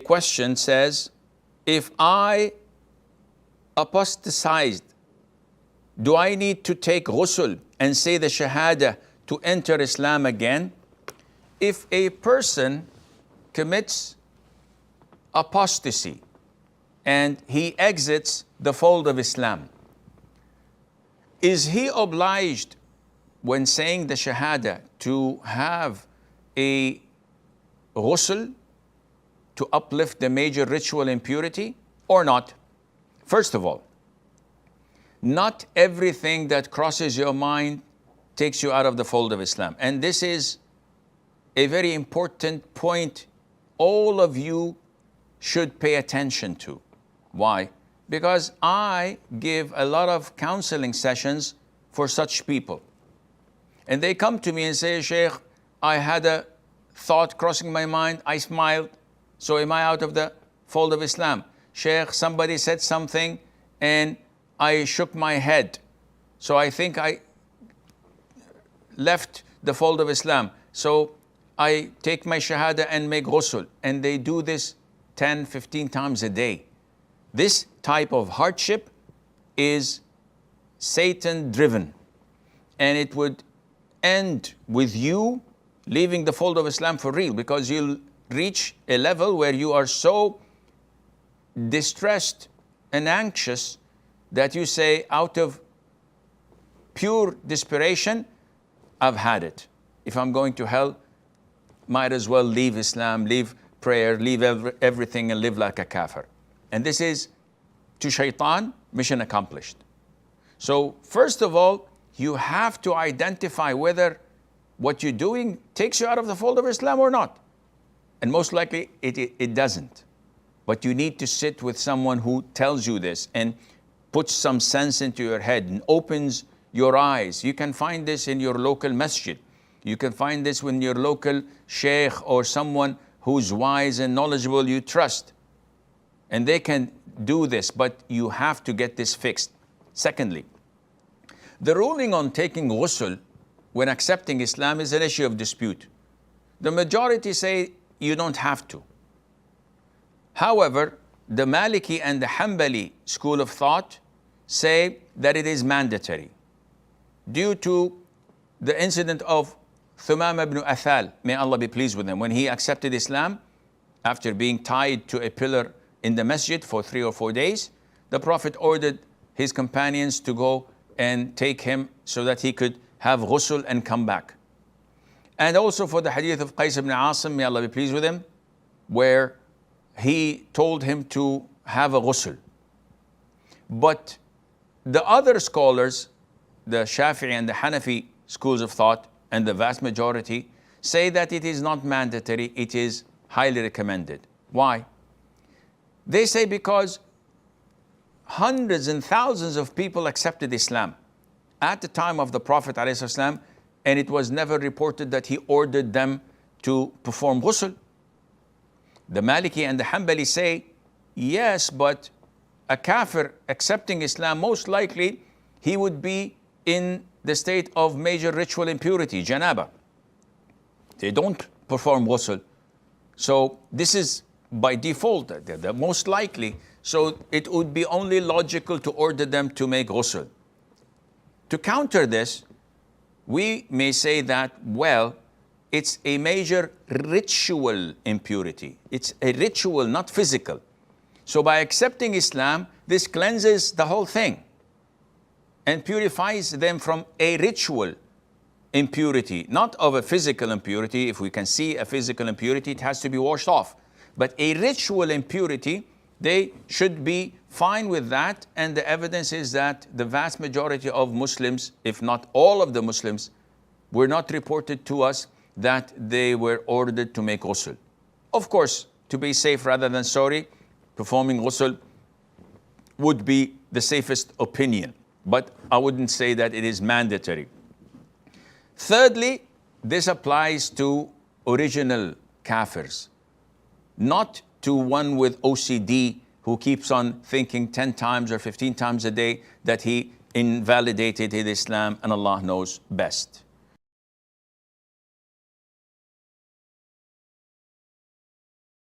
Question says, if I apostatized, do I need to take ghusl and say the shahadah to enter Islam again? If a person commits apostasy and he exits the fold of Islam, is he obliged when saying the shahadah to have a ghusl to uplift the major ritual impurity or not? First of all, not everything that crosses your mind takes you out of the fold of Islam. And this is a very important point all of you should pay attention to. Why? Because I give a lot of counseling sessions for such people. And they come to me and say, Sheikh, I had a thought crossing my mind, I smiled, so am I out of the fold of Islam? Sheikh, somebody said something and I shook my head, so I think I left the fold of Islam. So I take my shahadah and make ghusl. And they do this 10, 15 times a day. This type of hardship is Satan driven. And it would end with you leaving the fold of Islam for real, because you'll reach a level where you are so distressed and anxious that you say, out of pure desperation, I've had it. If I'm going to hell, might as well leave Islam, leave prayer, leave everything and live like a kafir. And this is, to shaitan, mission accomplished. So first of all, you have to identify whether what you're doing takes you out of the fold of Islam or not. And most likely it doesn't. But you need to sit with someone who tells you this and puts some sense into your head and opens your eyes. You can find this in your local masjid. You can find this with your local sheikh or someone who's wise and knowledgeable you trust. And they can do this, but you have to get this fixed. Secondly, the ruling on taking ghusl when accepting Islam is an issue of dispute. The majority say you don't have to. However, the Maliki and the Hanbali school of thought say that it is mandatory due to the incident of Thumama ibn Athal, may Allah be pleased with him. When he accepted Islam, after being tied to a pillar in the masjid for 3 or 4 days, the Prophet ordered his companions to go and take him so that he could have ghusl and come back. And also for the hadith of Qais ibn Asim, may Allah be pleased with him, where he told him to have a ghusl. But the other scholars, the Shafi'i and the Hanafi schools of thought, and the vast majority, say that it is not mandatory, it is highly recommended. Why? They say because hundreds and thousands of people accepted Islam at the time of the Prophet ﷺ, and it was never reported that he ordered them to perform ghusl. The Maliki and the Hanbali say, yes, but a kafir accepting Islam, most likely he would be in the state of major ritual impurity, janaba. They don't perform ghusl. So this is by default, the most likely. So it would be only logical to order them to make ghusl. To counter this, we may say that, well, it's a major ritual impurity. It's a ritual, not physical. So by accepting Islam, this cleanses the whole thing and purifies them from a ritual impurity, not of a physical impurity. If we can see a physical impurity, it has to be washed off. But a ritual impurity, they should be fine with that. And the evidence is that the vast majority of Muslims, if not all of the Muslims, were not reported to us that they were ordered to make ghusl. Of course, to be safe rather than sorry, performing ghusl would be the safest opinion. But I wouldn't say that it is mandatory. Thirdly, this applies to original kafirs, not to one with OCD who keeps on thinking 10 times or 15 times a day that he invalidated his Islam, and Allah knows best.